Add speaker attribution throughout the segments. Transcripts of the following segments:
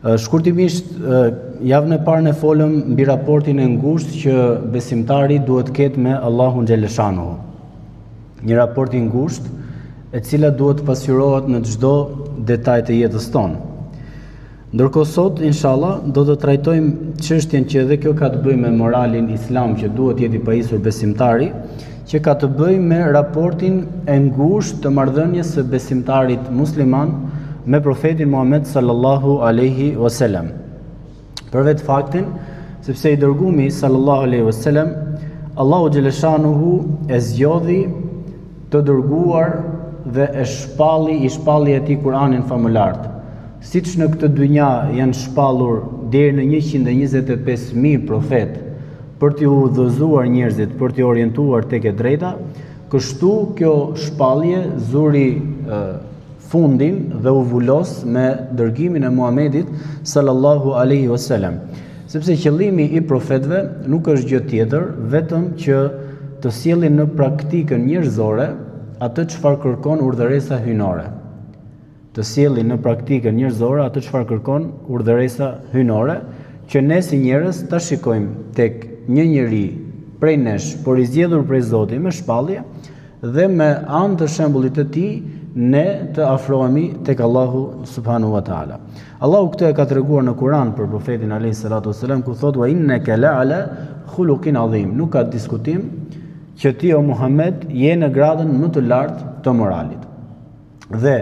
Speaker 1: Shkurtimisht, javën e parë ne folëm mbi raportin e ngushtë që besimtari duhet ketë me Allahun xhaleshanuhu. Një raport i ngushtë, e cila duhet pasqyrohet në çdo detaj të jetës tonë. Ndërkohë sot, inshallah, do të trajtojmë çështjen që edhe kjo ka të bëjë me moralin islam që duhet jetë i pajisur besimtari, që ka të bëjë me raportin e ngushtë të marrëdhënies së besimtarit musliman me profetin Muhammed sallallahu alaihi wasallam. Për vetë faktin, sepse i dërguami sallallahu alaihi wasallam, Allahu xhaleshanuhu e zgjodhi të dërguar dhe i shpalli atij Kur'anin famulart. Siç në këtë dynja janë shpallur deri në 125.000 profet për t'i udhëzuar njerëzit, për t'i orientuar tek e drejta, kështu kjo shpallje zuri fundin dhe u vulos me dërgimin e Muhamedit sallallahu alaihi wasallam. Sepse qëllimi i profetëve nuk është gjë tjetër, vetëm që të sjellin në praktikën njerëzore atë çfarë kërkon urdhëresa hyjnore. Të sjellin në praktikën njerëzore atë çfarë kërkon urdhëresa hyjnore, që ne si njerëz ta shikojmë tek një njeri prej nesh, por i zgjedhur prej Zotit me shpallje dhe me anë të shembullit të tij ne të afrohemi tek Allahu subhanahu wa taala. Allahu këtë e ka treguar në Kur'an për profetin alayhi salatu wasalam, ku thotë wa innaka la'ala khuluqin adhim. Nuk ka diskutim që ti o Muhammed je në gradën më të lartë të moralit. Dhe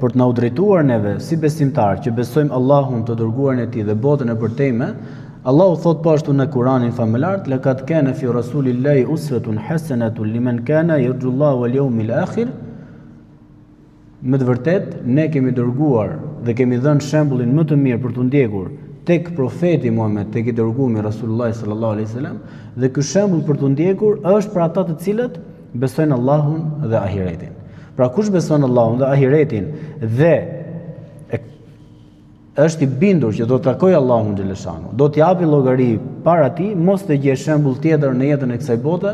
Speaker 1: për të na u drejtuar neve si besimtar që besojmë Allahun, të dërguarin e tij dhe botën e përtejme, Allahu thot po ashtu në Kur'anin famulart, laqad kana fi rasulillahi uswatun hasanatun liman kana yarjullaha wal yawmil akhir. Me të vërtet, ne kemi dërguar dhe kemi dhënë shembullin më të mirë për t'u ndjekur tek profeti Muhammed, tek i dërguari Rasulullah sallallahu alaihi wasallam, dhe ky shembull për t'u ndjekur është për ata të cilët besojnë Allahun dhe ahiretin. Pra kush beson Allahun dhe ahiretin dhe është i bindur që do të takojë Allahun xhaleshanu, do t'i japi llogari para tij, mos të gjej shembull tjetër në jetën e kësaj bote,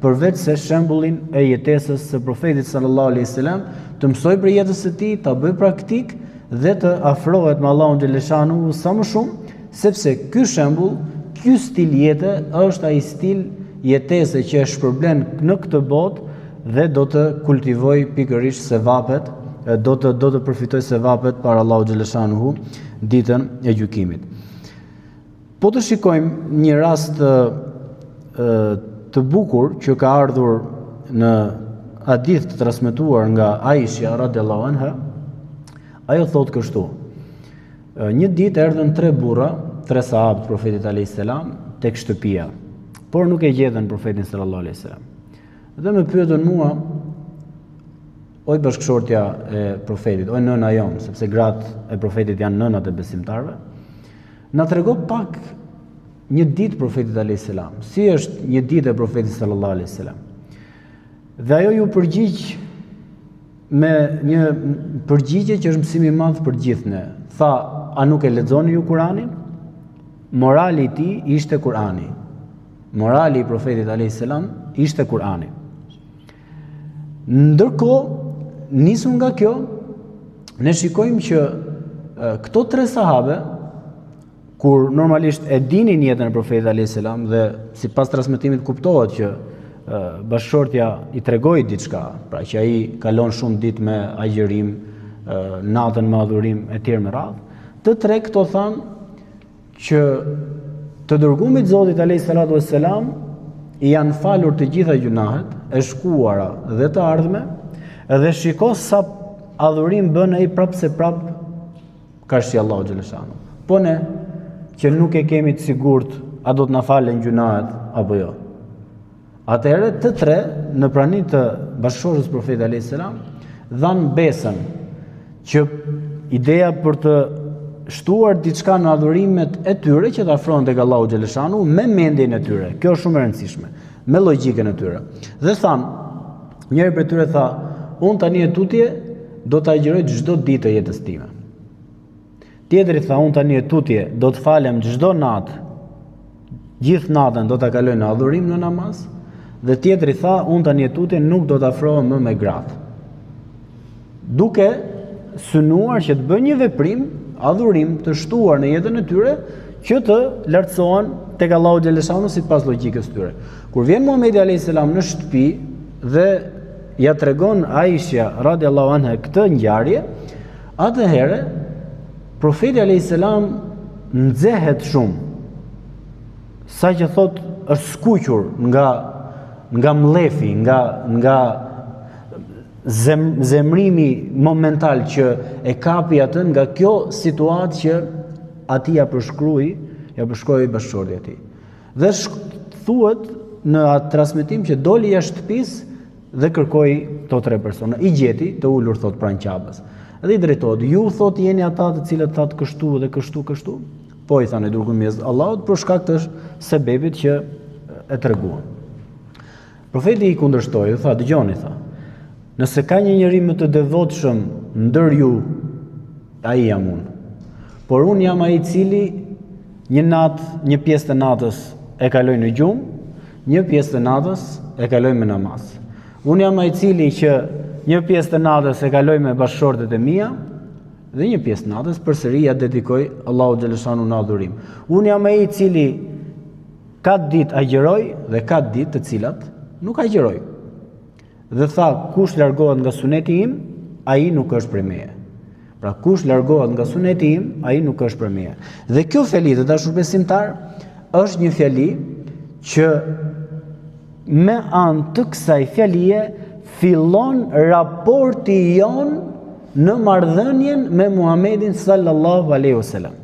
Speaker 1: përveç se shembullin e jetesës së profetit sallallahu alaihi wasallam, të mësoj për jetës së tij, ta bëj praktik dhe të afrohet me Allahun xhaleshanu sa më shumë, sepse ky shembull, ky stil jete është ai stil jetese që e shpërblen në këtë botë dhe do të kultivoj pikërisht sevapet, do të përfitoj sevapet para Allahut xhaleshanu ditën e gjykimit. Po të shikojmë një rast të bukur që ka ardhur në hadith të transmetuar nga Aisha radhiyallahu anha. Ajo thotë kështu: një ditë erdhën 3 burra, 3 sahabë të profetit alayhis salam tek shtëpia, por nuk e gjetën profetin sallallahu alaihi wasallam. Dhe më pyetën mua: oj bashkëshortja e profetit, oj nëna jon, sepse gratë e profetit janë nënat e besimtarëve, na trego pak një ditë profetit alayhis salam. Si është një ditë e profetit sallallahu alaihi wasallam? Dhe ajo ju përgjigj me një përgjigje që është mësimi i madh për gjithë ne. Tha: a nuk e lexoni ju Kur'anin? Morali i tij ishte Kur'ani. Morali i profetit alayhis salam ishte Kur'ani. Ndërkohë, nisur nga kjo, ne shikojmë që këto 3 sahabe, kur normalisht e dinin jetën e profetit alayhis salam dhe sipas transmetimit kuptohet që bashkëshortja i tregoi diçka, pra që ai kalon shumë ditë me agjërim, natën me adhurim etj me radhë, të 3 këto thanë që të dërguamit Zotit alayhis salatu wassalam i janë falur të gjitha gjunahet, e shkuara dhe të ardhme, dhe shiko sa adhurim bën ai prapë se prapë ka shi Allahu xhaleshanu. Po ne që nuk e kemi të sigurt a do të na falen gjunahet apo jo. Atëherë të 3 në praninë të bashkëshortës profetit alayhis salam dhanë besën që ideja për të shtuar diçka në adhurimet e tyre që të afrohen tek Allahu xhaleshanu me mendjen e tyre. Kjo është shumë e rëndësishme, me logjikën e tyre. Dhe thanë, njëri prej tyre tha: unë tani e tutje do të agjëroj çdo ditë të jetës time. Tjetri tha: unë tani e tutje do të falem çdo natë, gjithë natën do ta kaloj në adhurim, në namaz. Dhe tjetri tha: unë tani e tutje nuk do të afrohem më me gratë. Duke synuar që të bëjë një veprim adhurim të shtuar në jetën e tyre që të lartësohen tek Allahu xhaleshanu sipas logjikës tyre. Kur vjen Muhamedi alayhis salam në shtëpi dhe ja tregon Aisha radiallahu anha këtë ngjarje, atëherë profeti alayhis salam nxehet shumë, sa që thot është skuqur nga mlefi, nga zemrimi momental që e kapi atë nga kjo situatë që ati ja përshkroi bashkëshorti i tij. Dhe thuhet në atë transmetim që doli jashtë shtëpisë dhe kërkoi to 3 persona. I gjeti të ulur thot pranë qapës. Dhe i drejtohet, ju thot jeni ata të cilët thatë kështu dhe kështu. Po i thanë dërguesi Allahut për shkak të sebebit që e treguan. Profeti i kundërshtoi, tha, dëgjoni, tha. Nëse ka një njeri më të devotshëm ndër ju, ai jam unë. Por unë jam ai i cili një pjesë të natës e kaloj në gjumë, një pjesë të natës e kaloj me namaz. Unë jam ai i cili që një pjesë të natës e kaloj me bashkëshortet e mia dhe një pjesë të natës përsëri ja dedikoj Allahu xhaleshanu në adhurim. Unë jam ai i cili ka ditë agjeroj dhe ka ditë të cilat nuk agjeroj. Dhe tha, kush largohet nga suneti im, ai nuk është prej meje. Pra kush largohet nga suneti im, ai nuk është prej meje. Dhe kjo fjali të dashur besimtar është një fjali që me anë të kësaj fjalie fillon raporti jon në marrëdhënien me Muhamedit sallallahu alaihi wasallam.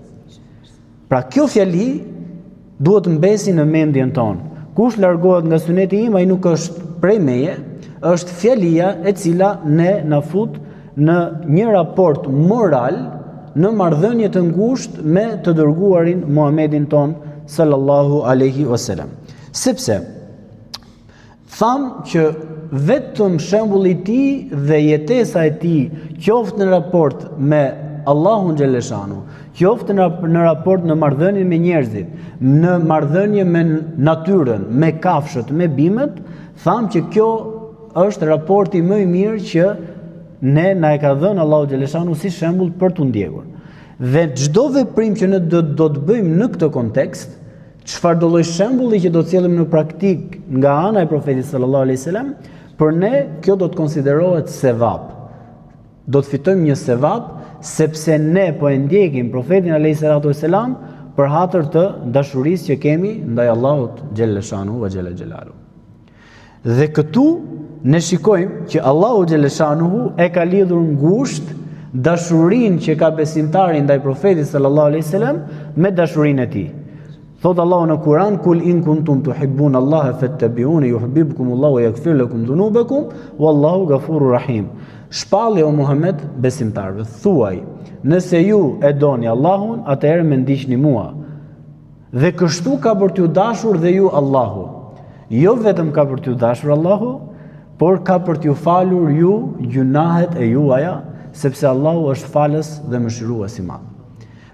Speaker 1: Pra kjo fjali duhet mbesi në mendjen tonë. Kush largohet nga suneti im, ai nuk është prej meje, është fjalia e cila ne na fut në një raport moral në marrëdhënie të ngushtë me të dërguarin Muhamedin ton sallallahu alaihi wasallam. Sepse tham që vetëm shembulli i tij dhe jetesa e tij, qoftë në raport me Allahun xhaleshanu, qoftë në raport në marrëdhënie me njerëzit, në marrëdhënie me natyrën, me kafshët, me bimët, tham që kjo është raporti më i mirë që ne na e ka dhënë Allahu xhaleshanu si shembull për tu ndjekur. Dhe çdo veprim që ne do të bëjmë në këtë kontekst, çfarë do lloj shembulli që do të cilëm në praktik nga ana e profetit sallallahu alaihi wasallam, për ne kjo do të konsiderohet sevap. Do të fitojmë një sevap sepse ne po e ndjekim profetin alayhi salatu wasalam për hatër të dashurisë që kemi ndaj Allahut xhaleshanu wa xhala xhelalu. Dhe këtu ne shikojmë që Allahu xhaleshanu e ka lidhur ngushtë dashurinë që ka besimtari ndaj profetit sallallahu alaihi wasallam me dashurinë e tij. Thot Allahu në Kur'an, kul in kuntum tuhibbun Allaha fattabi'uni yuhibbukum Allahu wa yaghfir lakum dhunubakum wallahu ghafurur rahim. Shpalli o Muhammed besimtarëve, thuaj, nëse ju e doni Allahun, atëherë më ndiqni mua. Dhe kështu ka për t'ju dashur dhe ju Allahu. Jo vetëm ka për t'ju dashur Allahu, por ka për t'ju falur ju gjunahet e juaja, sepse Allahu është falës dhe mëshirues i madh.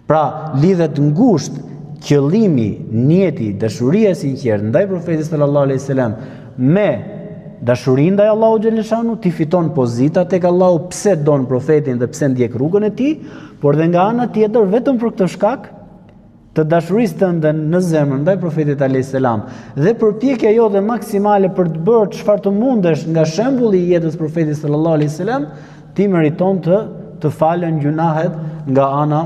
Speaker 1: Pra, lidhet ngushtë qëllimi, njeti, dashuria e sinqertë ndaj profetit sallallahu alaihi wasallam me dashurinë ndaj Allahu xhaleshanu, ti fiton pozita tek Allahu pse don profetin dhe pse ndjek rrugën e tij, por dhe nga ana tjetër vetëm për këtë shkak të dashurisë tënde në zemër ndaj profetit alayhis salam dhe përpjekja jote maksimale për të bërë çfarë të mundesh nga shembulli i jetës profetit sallallahu alaihi wasallam, ti meriton të falen gjunahet nga ana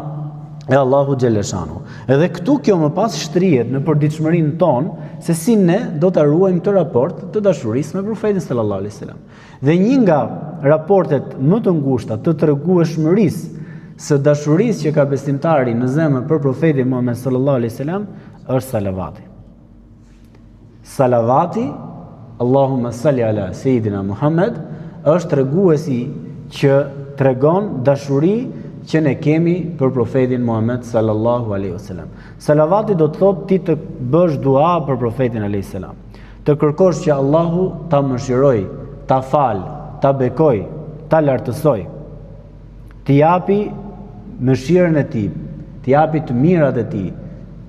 Speaker 1: e Allahu xhaleshanu. Edhe këtu kjo më pas shtrihet në përditshmërinë tonë se si ne do ta ruajmë këtë raport të dashurisë me profetin sallallahu alaihi wasallam. Dhe një nga raportet më të ngushta të tregueshmërisë së dashurisë që ka besimtari në zemër për profetin Muhammed sallallahu alaihi wasallam është salavati. Salavati, Allahumma salli ala Sayyidina Muhammad, është treguesi që tregon dashuri që ne kemi për profetin Muhammed sallallahu alaihi wasallam. Salavati do të thotë ti të bësh dua për profetin alaihi salam. Të kërkosh që Allahu ta mëshiroj, ta fal, ta bekoj, ta lartësoj. T'i japi mëshirën e tij, t'i japi të mirat e tij.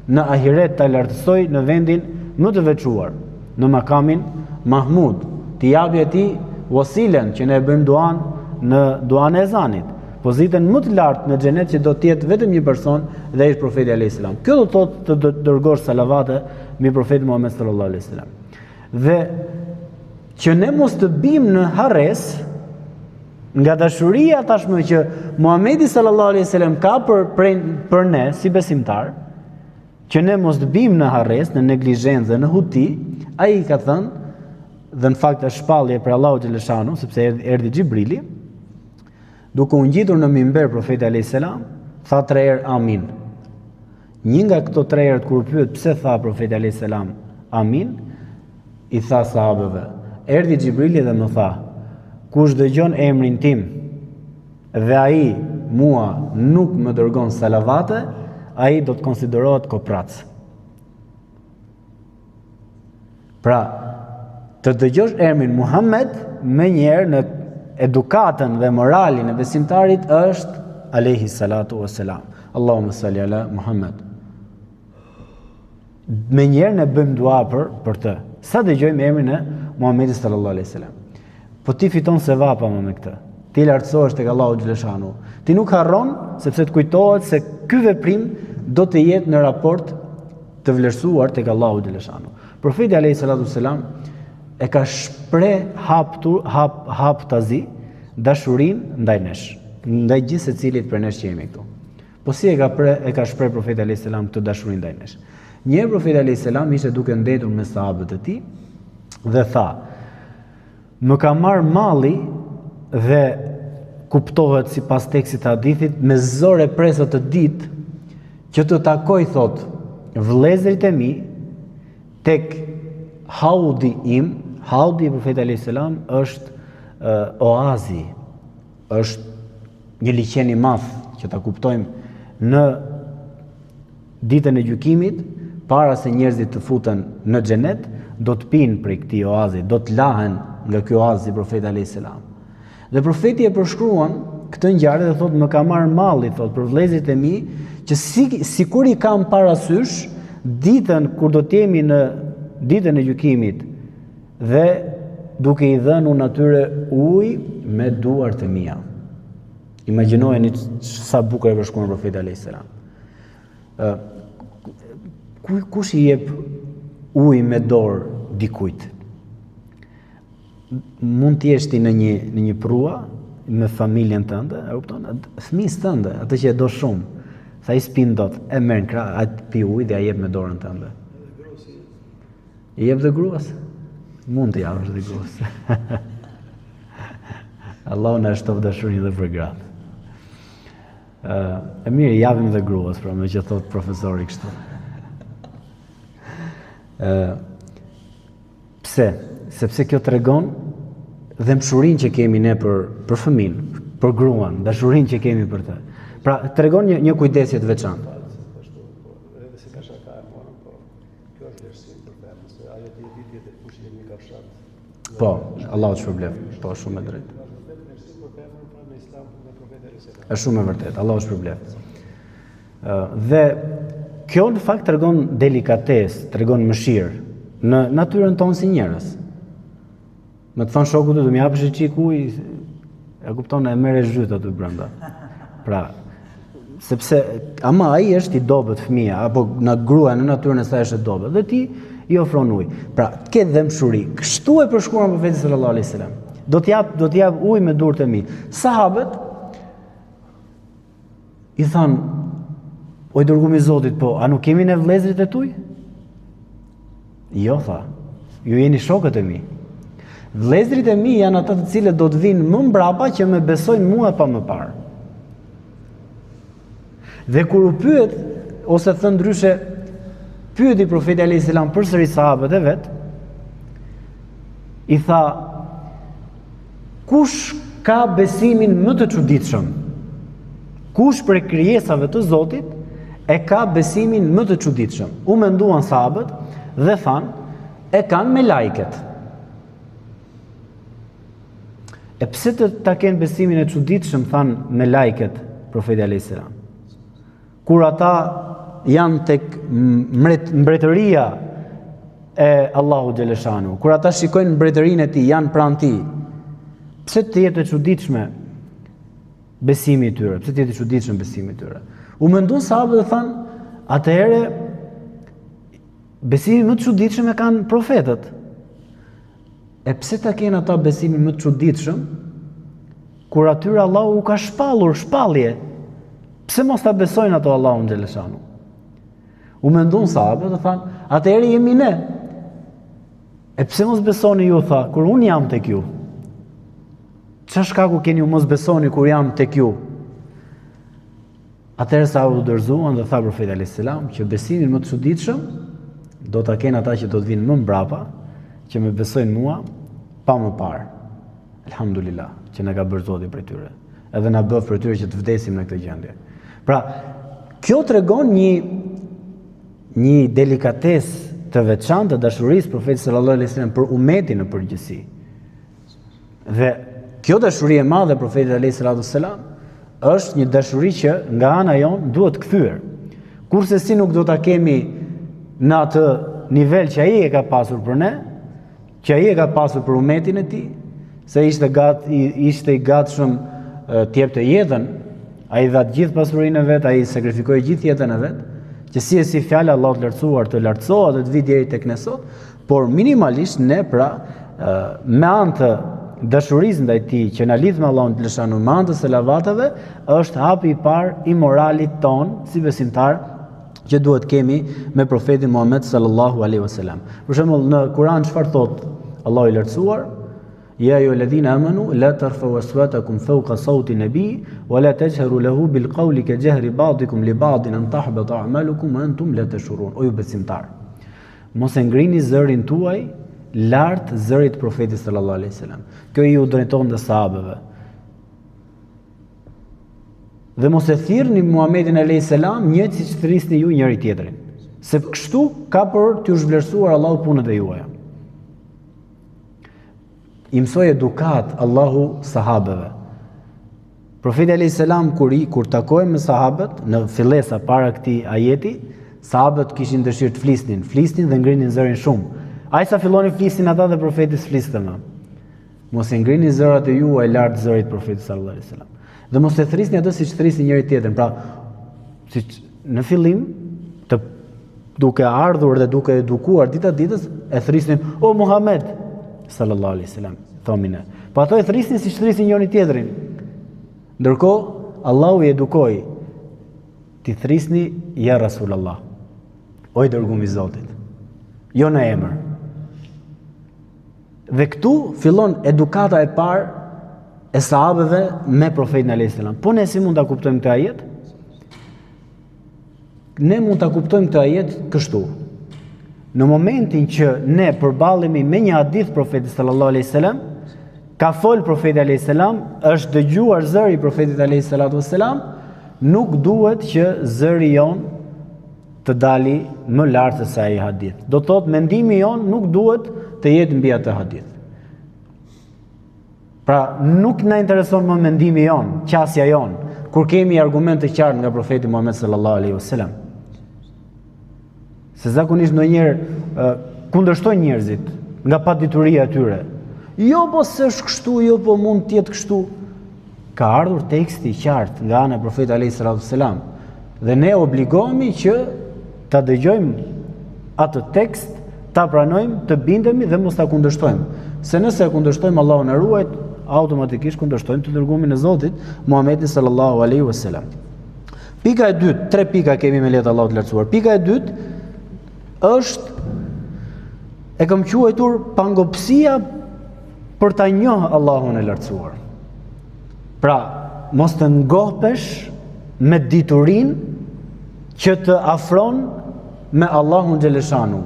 Speaker 1: Në ahiret ta lartësoj në vendin më të veçuar, në makamin Mahmud. T'i japi atij wasilen që ne bëjmë duan në duan e ezanit. pozitën më të lartë në xhenet që do të jetë vetëm një person dhe ai është profeti alayhis salam. Kjo do të thotë të dërgosh salavate mbi profetin Muhammed sallallahu alaihi wasallam. Dhe që ne mos të bim në harres nga dashuria tashmë që Muhamedi sallallahu alaihi wasallam ka për ne si besimtar, që ne mos të bim në harres, në neglizhencë, në huti, ai ka thënë, dhe në fakt është shpallje për Allahu xhaleshanu, sepse erdhi Xhibrili, duke u ngjitur në mimber profeti alayhis salam, tha 3 herë amin. Një nga këto 3 herë kur pyet pse tha profeti alayhis salam amin, i tha sahabëve, erdhi Xhibrili dhe më tha, kush dëgjon emrin tim dhe ai mua nuk më dërgon salavate, ai do të konsiderohet koprac. Pra, të dëgjosh emrin Muhammed më njëherë në edukatën dhe moralin e besimtarit është alayhi salatu wassalam. Allahumma salli ala Muhammed. Më njëherë ne bëjmë dua për të. Sa dëgjojmë emrin e Muhamedit sallallahu alaihi wasallam. Po ti fiton sevapa me këtë. Ti lartësohesh tek Allahu xhaleshanu. Ti nuk harron sepse të kujtohet se ky veprim do të jetë në raport të vlerësuar tek Allahu xhaleshanu. Profeti alayhi salatu wassalam e ka shpreh haptazi dashurinë ndaj nesh, ndaj gjithë secilit për nesh që jemi këtu. Po si e ka shpreh profeti alayhis salam këtë dashuri ndaj nesh? Një profeti alayhis salam ishte duke ndetur me sahabët e tij dhe tha: "Më ka marr malli dhe kuptohet sipas tekstit të hadithit me zor e presë të ditë që të takoj thot vëllezërit e mi tek haudi im." Haudi i profetit alayhis salam është oazi, është një liqen i madh që ta kuptojmë në ditën e gjykimit, para se njerëzit të futen në xhenet, do të pinë prej këtij oazi, do të lahen nga ky oazi i profetit alayhis salam. Dhe profeti e përshkruan këtë ngjarje dhe thotë më ka marrë malli thotë për vëllezërit e mi që sikur i kam parasysh ditën kur do të jemi në ditën e gjykimit dhe duke i dhënë unë atyre ujë me duart e mia. Imagjinojeni sa bukur e përshkruan profeti alayhis salam. Kush i jep ujë me dorë dikujt? Mund të jesh ti në një prua me familjen tënde, e kupton? Fëmijës tënde, atë që e do shumë. Sa i spin dot, e merr në krah, atë pi ujë dhe ja jep me dorën tënde. I jep dhe gruas? Mund të japësh dhe gruas. Allahu na shtof dashurinë dhe për gratë. E mirë, japim dhe gruas, pra me që thot profesori kështu. Pse? Sepse kjo tregon dhemshurinë që kemi ne për fëmin, për gruan, dashurinë që kemi për të. Pra, tregon një kujdesje të veçantë. Po, Allahu të shpërblet. Po, shumë e drejtë. Është shumë e vërtetë, Allahu të shpërblet. Dhe kjo në fakt tregon delikatesë, tregon mëshirë në natyrën tonë si njerëz. Me të thonë shokut të më japësh një çik ujë, e kupton, e merr zhyt aty brenda. Pra, sepse ama ai është i dobët fëmia, apo na grua në natyrën e saj është e dobët, dhe ti i ofron ujë. Pra, ke dëmshuri. Kështu e përshkruan profeti sallallahu alaihi wasallam. Do të jap ujë me durët e mi. Sahabët i thanë: "O i dërguar i Zotit, po, a nuk kemi ne vëllezërit e tuaj?" "Jo," tha. "Ju jeni shokët e mi. Vëllezërit e mi janë ata të cilët do të vinë më mbrapa që më besojnë mua pa më parë." Dhe kur u pyet, ose thënë ndryshe, pyeti profeti alayhis salam përsëri sahabët e vet, i tha: "Kush ka besimin më të çuditshëm? Kush prej krijesave të Zotit e ka besimin më të çuditshëm?" U menduan sahabët dhe thanë: "E kanë me lajket." E pse ta kenë besimin e çuditshëm, thanë me lajket profeti alayhis salam? Kur ata janë tek mbretëria e Allahu xhaleshanu, kur ata shikojnë mbretërinë e tij, janë pranë tij, pse të jetë e çuditshme besimi i tyre, pse të jetë i çuditshëm besimi i tyre. U mendon sahabët dhe thanë, atëherë besimi më të çuditshëm e kanë profetët. E pse ta kenë ata besimin më të çuditshëm kur atyre Allahu u ka shpallur shpallje? Pse mos ta besojnë ato Allahun xhaleshanu? U mendon sahabët dhe thanë, atëherë jemi ne. E pse mos besoni ju, tha, kur unë jam tek ju? Çfarë shkaku keni ju mos besoni kur jam tek ju? Atëherë sahabët u dorëzuan dhe tha profeti alayhis salam që besimin më të çuditshëm do ta kenë ata që do të vinë më mbrapa, që më besojnë mua pa më parë. Alhamdulillah, që na ka bërë Zoti për tyre. Edhe na bëf për tyre që të vdesim në këtë gjendje. Pra, kjo tregon një delikatesë të veçantë të dashurisë profetit sallallahu alaihi wasallam për umetin në përgjithësi. Dhe kjo dashuri e madhe e profetit alaihi wasallam është një dashuri që nga ana jon duhet kthyer. Kurse si nuk do ta kemi në atë nivel që ai e ka pasur për ne, që ai e ka pasur për umetin e tij, se ishte i gatshëm të jepte jetën, ai dha të gjithë pasurinë e vet, ai sakrifikoi gjithë jetën e vet, që si fjala Allahu të lartësuar të lartësohet dhe të vi deri tek ne sot, por minimalisht ne pra me anë të dashurisë ndaj tij që na lidh me Allahun të lëshanu me anë të selavateve, është hapi i parë i moralit ton si besimtar që duhet kemi me profetin Muhammed sallallahu alaihi wasallam. Për shembull në Kur'an çfarë thot Allahu i lartësuar? Ya ayyuhalladhina amanu la tarfa'u aswatakum fawqa sawti an-nabi wa la tajharu lahu bil qawli ka jahri ba'dikum li ba'din an tahbata a'malukum wa antum la tashurun. O ju besimtar, mos e ngrini zërin tuaj lart zërit profetit sallallahu alaihi wasallam. Kjo i u drejton dhe sahabëve. Dhe mos e thirrni Muhamedit alayhis salam njëjtë siç thrisni ju njëri tjetrin, se kështu ka për t'ju zhvlerësuar Allahu punët e juaja. I mësoi edukat Allahu sahabëve. Profeti alayhis salam kur takoi me sahabët në fillesa para këtij ajeti, sahabët kishin dëshirë të flisnin dhe ngrinin zërin shumë. Ai sa fillonin flisnin ata dhe profeti s'fliste më. Mos e ngrini zërat e juaj lart zërit profetit sallallahu alaihi wasallam. Dhe mos e thrisni atë siç thrisni njëri tjetrin. Pra, siç në fillim duke ardhur dhe duke edukuar dita ditës e thrisnin o Muhammed sallallahu alaihi wasallam, thomin ne. Po ato e thrisnin siç thrisnin njëri tjetrin. Ndërkohë Allahu i edukoi ti thrisni ja Rasulullah. O i dërguar i Zotit. Jo në emër. Dhe këtu fillon edukata e parë e sahabëve me profetin alayhis salam. Po ne si mund ta kuptojmë këtë ajet? Ne mund ta kuptojmë këtë ajet kështu. Në momentin që ne përballemi me një hadith profetit sallallahu alaihi wasallam, ka fol profeti alayhis salam, është dëgjuar zëri i profetit alayhis salatu wassalam, nuk duhet që zëri jon të dali më lart se ai hadith. Do thotë mendimi jon nuk duhet të jetë mbi atë hadith. Pra, nuk na intereson më mendimi jon, qasja jon, kur kemi argumente të qarta nga profeti Muhammed sallallahu alaihi wasallam. Se zakonisht ndonjëherë kundërshtojnë njerëzit nga padituria e tyre. Jo po s'është kështu, jo po mund të jetë kështu. Ka ardhur teksti i qartë nga ana e profetit alayhis salam dhe ne obligohemi që ta dëgjojmë atë tekst, ta pranojmë, të bindemi dhe mos ta kundërshtojmë. Se nëse e kundërshtojmë, Allahu na ruaj, automatikisht kundërshtojmë të dërguarin e Zotit, Muhamedit sallallahu alaihi wasallam. Pika e dytë, 3 pika kemi me lehtë Allahu të lartësuar. Pika e dytë është e kam quajtur pangopsia për ta njohur Allahun e lartësuar. Pra, mos të ngohpesh me diturinë që të afron me Allahun xhaleshanu,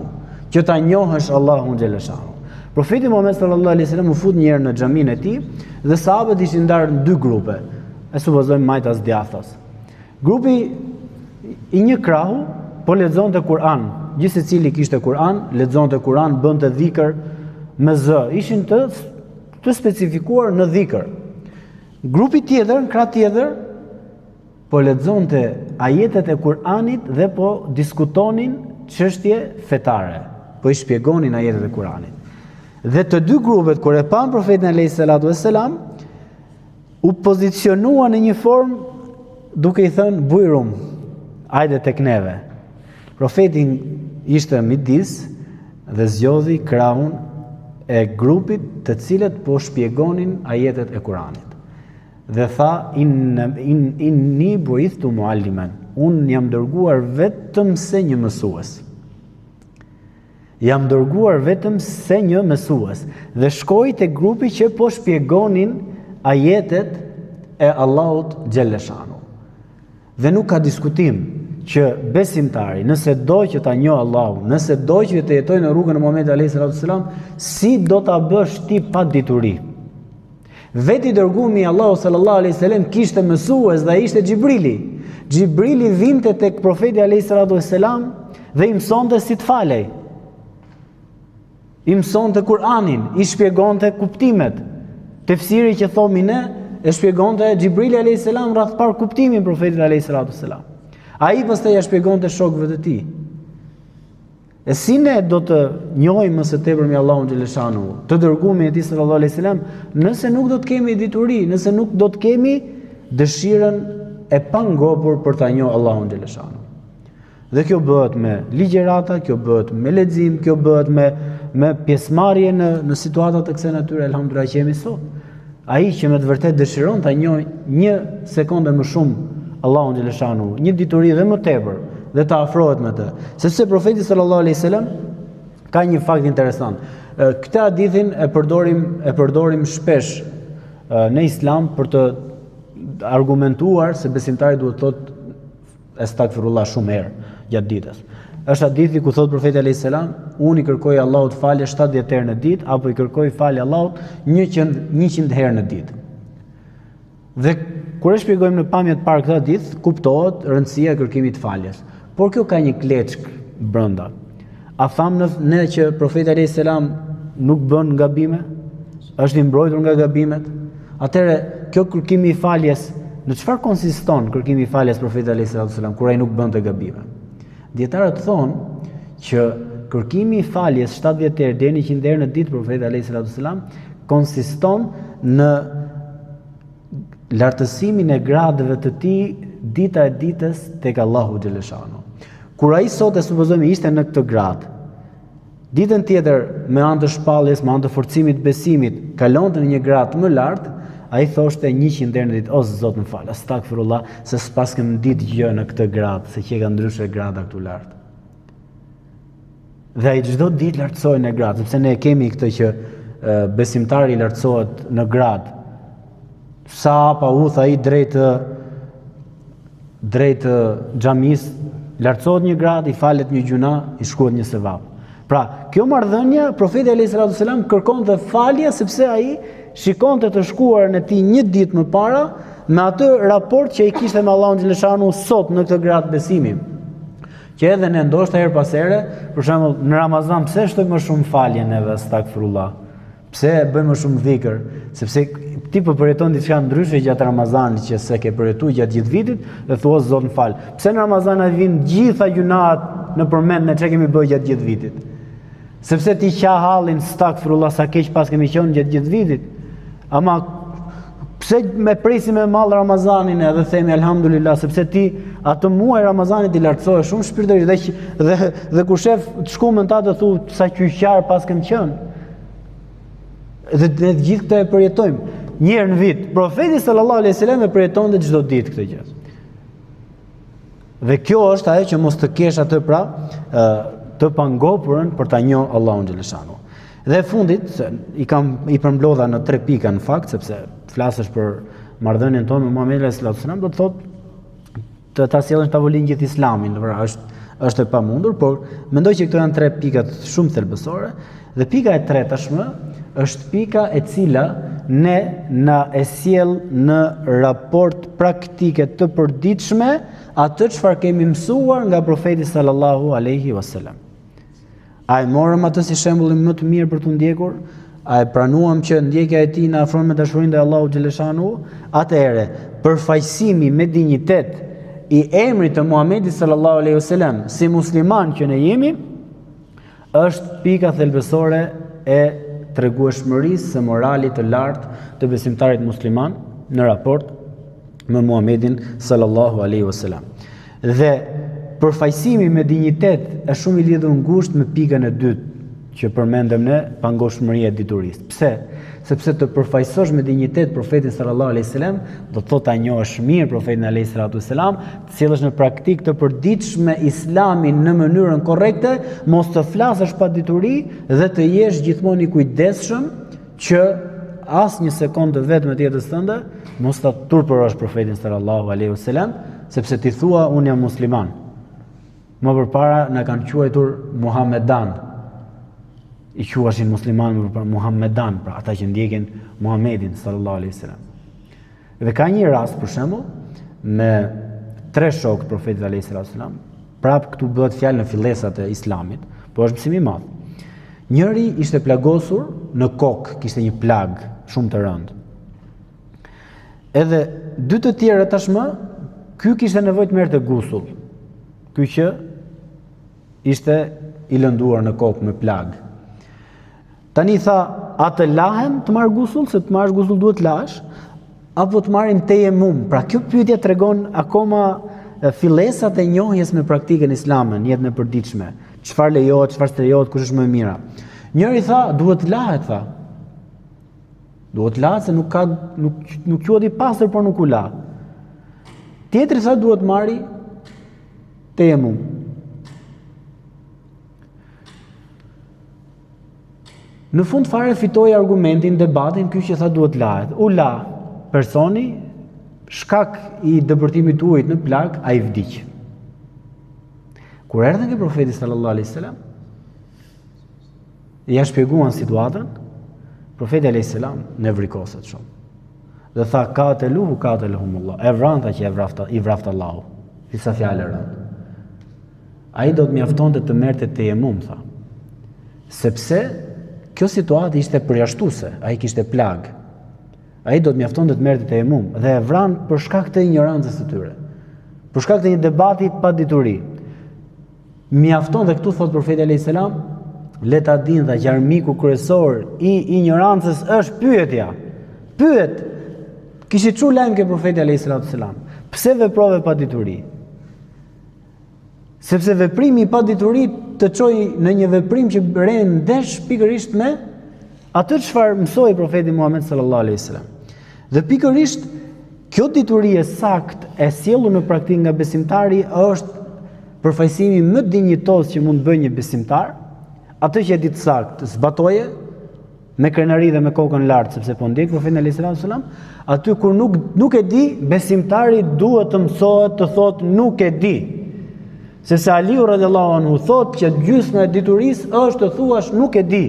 Speaker 1: që ta njohësh Allahun xhaleshanu. Profeti Muhammed sallallahu alaihi wasallam u fut një herë në xhamin e tij dhe sahabët ishin ndarë në 2 grupe. E supozojmë majtas djathtas. Grupi i një krahu po lexonte Kur'an. Gjithë secili kishte Kur'an, lexonte Kur'an, bënte dhikr me zë. Ishin të specifikuar në dhikr. Grupi tjetër, krah tjetër, po lexonte ajetet e Kur'anit dhe po diskutonin çështje fetare. Po i shpjegonin ajetet e Kur'anit. Dhe të 2 grupet kur e pan profetin alayhis salatu wassalam, u pozicionua në një formë duke i thënë bujrum, hajde tek neve. Profeti ishte midis dhe zgjodhi krahun e grupit të cilët po shpjegonin ajetet e Kuranit. Dhe tha, inni buithtu mualliman, unë jam dërguar vetëm se një mësues. Jam dërguar vetëm se një mësues. Dhe shkoi te grupi që po shpjegonin ajetet e Allahut xhelleshanu. Dhe nuk ka diskutim që besimtari, nëse do që ta njohë Allahun, nëse do që të jetojë në rrugën e Muhamedit alayhis salam, si do ta bësh ti pa dituri? Veti dërguari Allahu sallallahu alaihi wasallam kishte mësues dhe ai ishte Xhibrili. Xhibrili vinte tek profeti alayhis salam dhe i mësonte si të falej. I mësonte Kur'anin, i shpjegonte kuptimet. Tefsiri që thomi ne e shpjegonte Xhibrili alayhis salam rreth par kuptimin profetit alayhis salam. Ai pastaj ja shpjegonte shokëve të tij. E si ne do të njohim më së tepër me Allahun xhaleshanu, të dërguarin e tij sallallahu alaihi wasallam, nëse nuk do të kemi dituri, nëse nuk do të kemi dëshirën e pangopur për ta njohur Allahun xhaleshanu. Dhe kjo bëhet me ligjërata, kjo bëhet me lexim, kjo bëhet me pjesëmarrje në situata të kësaj natyre, elhamdulillah që jemi sot. Ai që me të vërtet dëshiron ta njohë një sekondë më shumë Allahun xhaleshanu, një dituri dhe më tepër, dhe ta afrohet me të. Sepse profeti sallallahu alaihi wasallam ka një fakt interesant. Këtë hadithin e përdorim shpesh në Islam për të argumentuar se besimtari duhet të thotë estagfirullah shumë herë gjatë ditës. Është hadithi ku thot profeti alayhis salam, unë i kërkoj Allahut falje 70 herë në ditë apo i kërkoj falje Allahut 100 herë në ditë. Dhe kur e shpjegojmë në pamje të parë këtë hadith, kuptohet rëndësia e kërkimit të faljes. Por kjo ka një kleçk brenda. A thamë ne që profeti alayhis salam nuk bën gabime? Është i mbrojtur nga gabimet? Atëherë kjo kërkimi i faljes, në çfarë konsiston kërkimi i faljes profetit alayhis salam kur ai nuk bënte gabime? Dietarët thonë që kërkimi i faljes 70 herë deri në 100 herë në ditë profetit alayhis salam konsiston në lartësimin e gradëve të tij dita e ditës tek Allahu xhaleshanu. Kur ai sot e supozojmë ishte në këtë grad, ditën tjetër me anë të shpalljes, me anë të forcimit të besimit, kalonte në një grad më lart, ai thoshte 100 herë në ditë, o Zot më fal, astagfirullah, se s'pas kem ditë gjë në këtë grad, se që ka ndryshe grada këtu lart. Dhe ai çdo ditë lartësohej në grad, sepse ne kemi këtë që besimtari lartësohet në grad. Sa pa udh ai drejt xhamis, lartësohet një grad, i falet një gjuna, i shkruhet një sevap. Pra, kjo marrëdhënie profeti alayhis salam kërkonte falje sepse ai shikonte të shkuarën e tij një ditë më para me atë raport që ai kishte me Allahun xhaleshanu sot në këtë grad besimi. Që edhe ne ndoshta her pas here, për shembull në Ramazan pse shtojmë më shumë falje neve astagfirullah? Pse bëjmë më shumë dhikr? Sepse ti po përjeton diçka ndryshe gjatë Ramazanit që se ke përjetuar gjatë gjithë vitit dhe thua Zot më fal. Pse në Ramazan ai vin gjitha gjunaat në përmend ne çka kemi bërë gjatë gjithë vitit? Sepse ti qa hallin astagfirullah sa keq pas kemi qenë gjatë gjithë vitit. Ama pse me presim me mall Ramazanin edhe themi elhamdulillah sepse ti atë muaj Ramazanit i lartësohesh shumë shpirtërisht dhe kur shef të shkumën ta të thu sa qyqar pas kem qenë. Dhe ne gjithë këtë e përjetojmë. Një herë në vit, profeti sallallahu alaihi wasallam e përjetonte çdo ditë këtë gjë. Dhe kjo është ajo që mos të kesh atë pra të pangopurën për ta njohur Allahun xhaleshanu. Dhe e fundit, i përmblodha në 3 pika në fakt, sepse të flasësh për marrëdhënien tonë me Muhamedit sallallahu alaihi wasallam, do të thotë të ta sjellësh në tavolinë gjithë Islamin, pra është e pamundur, por mendoj që këto janë 3 pikat shumë thelbësore. Dhe pika e tretë tashmë është pika e cila ne na e sjell në raport praktike të përditshme atë çfarë kemi mësuar nga profeti sallallahu alaihi wasallam. A e morëm atë si shembullin më të mirë për të ndjekur? A e pranuam që ndjekja e tij na afron me dashurinë e Allahut xhaleshanu? Atëherë, përfaqësimi me dinjitet i emrit të Muhamedit sallallahu alaihi wasallam si musliman që ne jemi është pika thelbësore e tregueshmërisë së moralit të lartë të besimtarit musliman, në raport me Muhamedin sallallahu alaihi wasallam. Dhe përfaqësimi me dinjitet është shumë i lidhur ngushtë me pikën e dytë që përmendëm ne, pangoshmëria e diturisë. Pse? Sepse të përfaqësosh me dinjitet profetin sallallahu alaihi wasallam, do të thotë ta njohësh mirë profetin alaihi salatu wasalam, të sjellësh në praktikë të përditshme islamin në mënyrën korrekte, mos të flasësh pa dituri dhe të jesh gjithmonë i kujdesshëm që asnjë sekondë vetëm të jetës tënde mos ta turpërosh profetin sallallahu alaihi wasallam, sepse ti thua unë jam musliman. Më përpara na kanë quajtur Muhammedan. I quashin musliman më përpara Muhammedan, pra ata që ndjekin Muhammedin sallallahu alaihi wasallam. Dhe ka një rast për shembull me 3 shokë profetit alaihi wasallam. Prap këtu bëhet fjalë në fillesat e islamit, por është mësim i madh. Njëri ishte plagosur në kokë, kishte një plag shumë të rëndë. Edhe 2 të tjerë tashmë, ky kishte nevojë të merrte gusull. Ky që ishte i lënduar në kokë me plag. Tani tha, a të lahem të marr gusull, se të marrësh gusull duhet lahesh, apo të marrim tejemum. Pra kjo pyetje tregon akoma fillesat e njohjes me praktikën islame, në jetën e përditshme. Çfarë lejohet, çfarë s'lejohet, kush është më e mira. Njëri tha, duhet lahet, tha. Duhet lahet se nuk quhet i pastër, por nuk u la. Tjetri tha, duhet marri tejemum. Në fund fare fitoi argumentin, debatin, ky që tha duhet lahet. U la personi, shkak i dëpërtimit të ujit në plag, ai vdiq. Kur erdhën ke profeti sallallahu alaihi wasallam, ja shpjeguan situatën, profeti alaihi salam ne vrikoset shumë. Dhe tha qateluhumullah. E vranta që i vrafta Allahu. Disa fjalë rënd. Ai do të mjaftonte të merrte tejemum, tha. Sepse kjo situatë ishte përjashtuese, ai kishte plag. Ai do të mjaftonte të merrte tejemum dhe e vran për shkak të ignorancës së tyre. Për shkak të një debati pa dituri. Mjafton dhe këtu thot profeti alayhis salam, le ta dinë dha që armiku kryesor i ignorancës është pyetja. Pyet. Kishte çu lajm ke profeti alayhis salam. Pse veprove pa dituri? Sepse veprimi pa dituri të çojë në një veprim që rren ndesh pikërisht me atë çfarë mësoi profeti Muhammed sallallahu alaihi wasallam. Dhe pikërisht kjo dituri e saktë e sjellur në praktikë nga besimtari është përfaqësimi më dinjitos që mund të bëjë një besimtar, atë që e di të saktë, zbatoje me krenari dhe me kokën lart, sepse po ndjek profetin alaihi wasallam, aty kur nuk e di, besimtari duhet të mësohet të thotë nuk e di. Sepse Aliu radhiyallahu anhu thotë që gjysma e diturisë është të thuash nuk e di.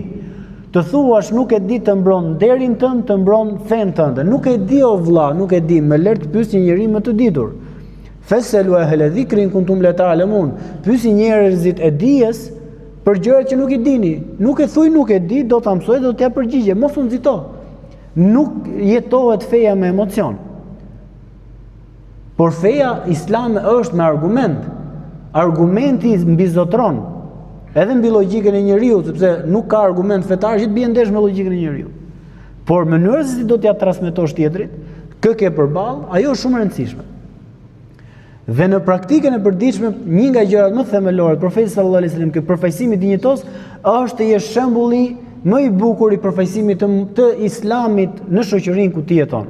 Speaker 1: Të thuash nuk e di të mbron nderin tënd, të mbron fen tënde. Nuk e di o vlla, nuk e di, më lër të pyes një njerëz më të ditur. Fasalu ahla dhikrin kuntum la ta'lamun. Pyesi njerëzit e dijes për gjërat që nuk i dini. Nuk e thuj nuk e di, do ta mësoj, do t'ja përgjigje, mos u nxito. Nuk jetohet feja me emocion. Por feja islame është me argument. Argumenti mbizotron edhe mbi logjikën e njeriu, sepse nuk ka argument fetar që të bie ndesh me logjikën e njeriu. Por mënyra se si do t'ja transmetosh tjetrit, kë ke përballë, ajo është shumë e rëndësishme. Dhe në praktikën e përditshme, një nga gjërat më themelore të profetit sallallahu alaihi wasallam, që përfaqësimi dinjitos është të jesh shembulli më i bukur i përfaqësimit të islamit në shoqërinë ku ti jeton.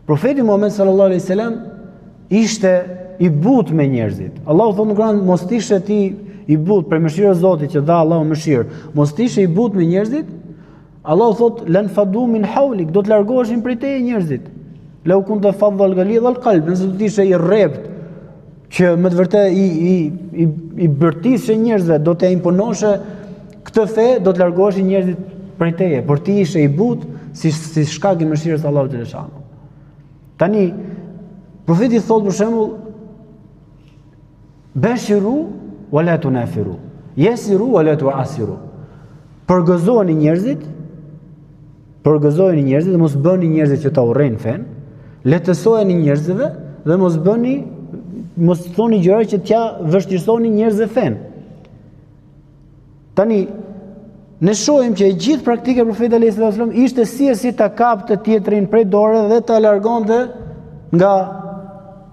Speaker 1: Profeti Muhammed sallallahu alaihi wasallam ishte i but me njerëzit. Allahu thotë në Kur'an, mos t'ishe ti i but për mëshirën e Zotit që dha Allahu mëshirë. Mos t'ishe i but me njerëzit. Allahu thotë lan fadu min hawlik, do të largoheshin prej teje njerëzit. Lau kunta fadhal ghalidhal qalb, nëse do t'ishe i rrept që me të vërtetë i bërtisë njerëzve, do të imponoshe këtë fe, do të largoheshin njerëzit prej teje, por ti ishe i but si shkak i mëshirës së Allahut te lëshanu. Tani profeti thotë për shembull Bashiru wala tunafiru. Yasiru wala tu'asiru. Përgëzoni njerëzit dhe mos bëni njerëzit që ta urrejnë fen, lehtësojeni njerëzve dhe mos thoni gjëra që t'ja vështirësoni njerëzve fen. Tani ne shohim që e gjithë praktika e profetit alayhis salam ishte si ta kapte tjetrin prej dore dhe ta largonte nga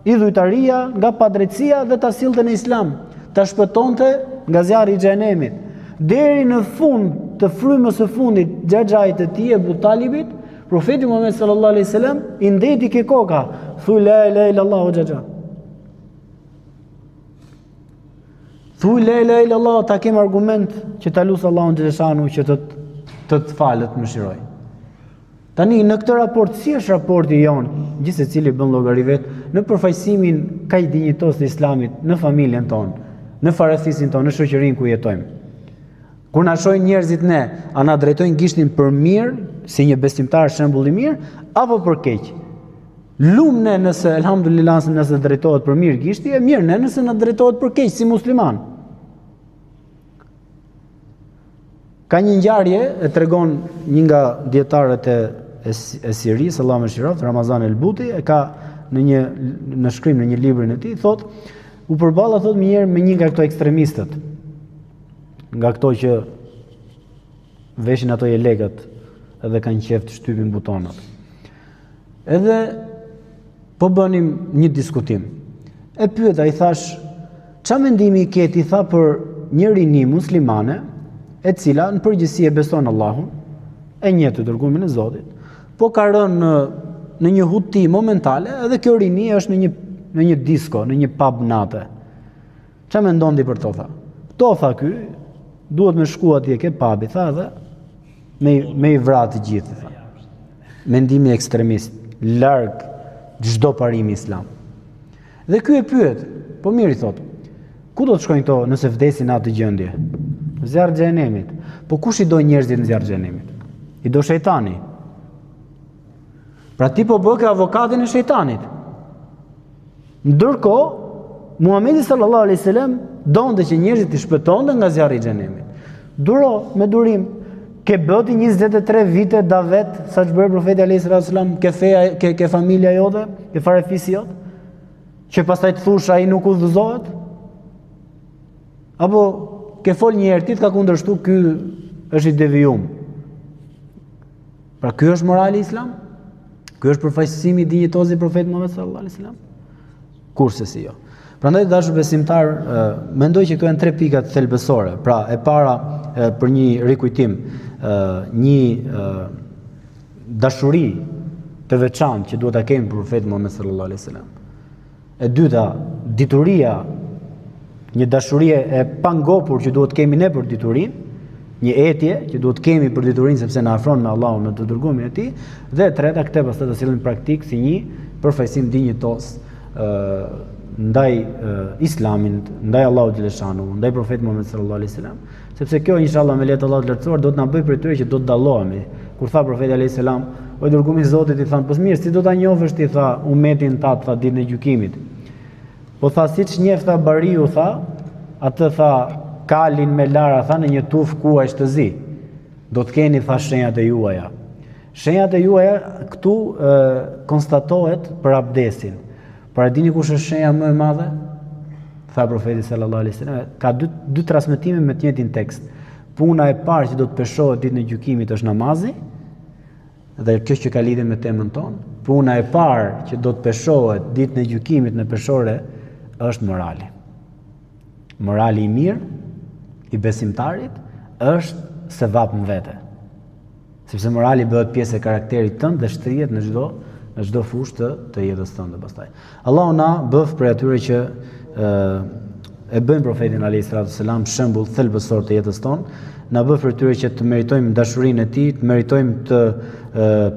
Speaker 1: idhujtaria, nga padrejtësia dhe ta sillte në islam, ta shpëtonte nga zjarri i xhenemit. Deri në fund të frymës së fundit xhaxhait të tij Abu Talibit, profeti Muhammed sallallahu alaihi wasallam i ndeti ke koka, thuj la ilaha illallah xhaxha. Thuj la ilaha illallah, ta kem argument që ta lut Allahun xhaleshanu që të falet mëshiroj. Tani në këtë raport, si është raporti jon, gjithë secili bën llogari vet në përfaqësimin kaq dinjitos të Islamit në familjen tonë, në farafisin tonë, në shoqërinë ku jetojmë. Kur na shohin njerëzit ne, a na drejtojnë gishtin për mirë, si një besimtar shembull i mirë, apo për keq? Lum ne nëse elhamdulillah nëse drejtohet për mirë gishti, e mirë ne nëse na drejtohet për keq si musliman. Ka një ngjarje e tregon një nga dietarët e Sirisë, Allah më shiroftë, Ramazan el-Buti, e ka në shkrim në një librin e tij, thotë, u përballa thotë më njëherë me një nga këto ekstremistët, nga këto që veshin ato jelegët edhe kanë qef të shtypin butonat. Edhe po bënim një diskutim. E pyeta, i thash, ç'a mendimi ke ti tha për një rini muslimane e cila në përgjithësi e beson Allahun, e njeh të dërgumin e Zotit, po ka rënë në një huti momentale, edhe kjo rini është në një disko, në një pub nate. Ç'a mendon ti për to tha? To tha ky, duhet me shku atje ke pubi, tha dhe me i vratë gjithë, tha. Mendimi ekstremist, larg çdo parimi islam. Dhe ky e pyet, po mirë i thot, ku do të shkojnë këto nëse vdesin atë gjendje? Në zjarr xhenemit. Po kush i do njerëzit në zjarr xhenemit? I do shejtani. Pra ti po bë ke avokatin e shejtanit. Ndërkohë Muhamedi sallallahu alaihi wasallam donte që njerëzit të shpëtonte nga zjarri i xhenemit. Duro me durim. Ke bëti 23 vite davet sa që bërë profeti alayhi wasallam, ke feja, ke familja jote, ke farefisi jote, që pastaj të thush ai nuk udhëzohet? Apo ke fol një herë ti të ka kundërshtu ky është i devijum. Pra ky është morali i Islam? Ky është përfaqësimi dinjitoz i profetit Muhammed sallallahu alaihi wasallam? Kurse si jo. Prandaj dashur besimtar, mendoj që këto janë 3 pikat thelbësore. Pra, e para për një rikujtim, një dashuri të veçantë që duhet ta kemi për profetin Muhammed sallallahu alaihi wasallam. E dyta, dituria, një dashuri e pangopur që duhet kemi ne për diturinë, një etje që duhet kemi për diturinë sepse na afron me Allahun me të dërgumin e tij, dhe e treta, këtë pastaj të sillen praktik si një përfaqësim dinjitos ndaj islamin, ndaj Allahut xhaleshanu, ndaj profetit Muhammed sallallahu alaihi wasallam, sepse kjo inshallah me lehtë Allahut lartësuar do të na bëjë për tyre që do të dallohemi. Kur tha profeti alaihi salam, o dërgumi i Zotit, i thanë, po mirë, si do ta njohësh ti, tha, umetin tat, tha, ditën e gjykimit. Po tha, siç njeh tha bariu, tha, atë tha kalin me lara, tha, në një tuf kuaj të zi. Do të keni, tha, shenjat e juaja. Shenjat e juaja këtu konstatohet për abdesin. Para dini kush është shenja më e madhe? Tha profeti sallallahu alaihi wasallam, ka dy transmetime me të njëjtin tekst. Puna e parë që do të peshohet ditën e gjykimit është namazi, dhe kjo që ka lidhje me temën tonë. Puna e parë që do të peshohet ditën e gjykimit në peshore është morali. Morali i mirë i besimtarit është sevap në vete. Sepse morali bëhet pjesë e karakterit tënd dhe shtrihet në çdo fushë të jetës tënde pastaj. Allahu na bëf për atyre që e bëjnë profetin alayhi salatu sallam shembull thelbësor të jetës tonë, na bëf për atyre që të meritojmë dashurinë e tij, të meritojmë të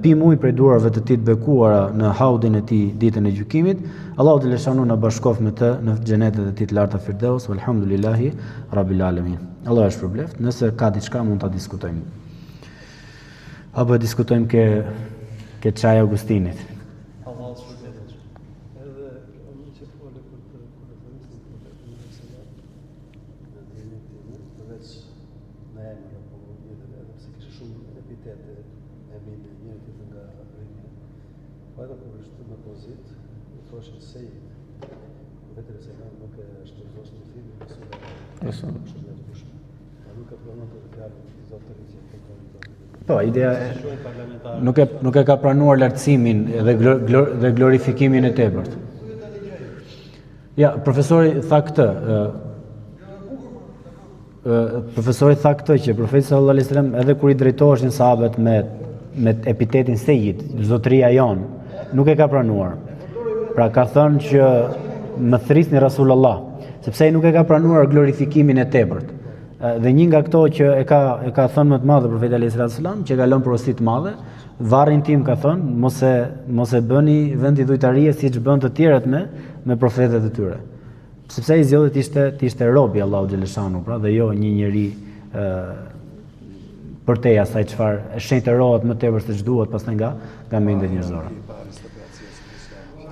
Speaker 1: pim ujë prej durave të tij të bekuara në haudin e tij ditën e gjykimit. Allahu të lëshanu na bashkof me të në xhenetet e tij të larta Firdaus, walhamdulillahi rabbil alamin. Allah është përbleft, nëse ka diçka mund ta diskutojmë. Apo diskutojmë ke çaj Augustinit.
Speaker 2: Nuk e
Speaker 1: Po, ideja nuk e ka pranuar lartësimin dhe glorifikimin e tepërt. Ja, profesori tha këtë, që profeti sallallahu alajhi wasallam edhe kur i drejtoheshin sahabët me epitetin Sejid, zotëria jon, nuk e ka pranuar. Pra ka thënë që më thrisni Rasulullah, sepse ai nuk e ka pranuar glorifikimin e tepërt. Dhe një nga këto që e ka thënë më të madhe profeti alayhis salam, që ka lënë porosi të madhe, varrin tim ka thënë, mos e bëni vend i dhujtarie siç bën të tjerët me profetët e tyre. Sepse ai zgjodhi të ishte rob i Allahu xhaleshanu, pra dhe jo një njeri përtej asaj çfarë shenjtërohet më tepër se ç'duhet pastaj nga mendet njerëzore.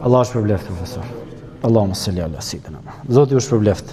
Speaker 1: Allah shpërbleft profesor. Allahumma salli ala sayyidina. Zoti ju shpërbleft.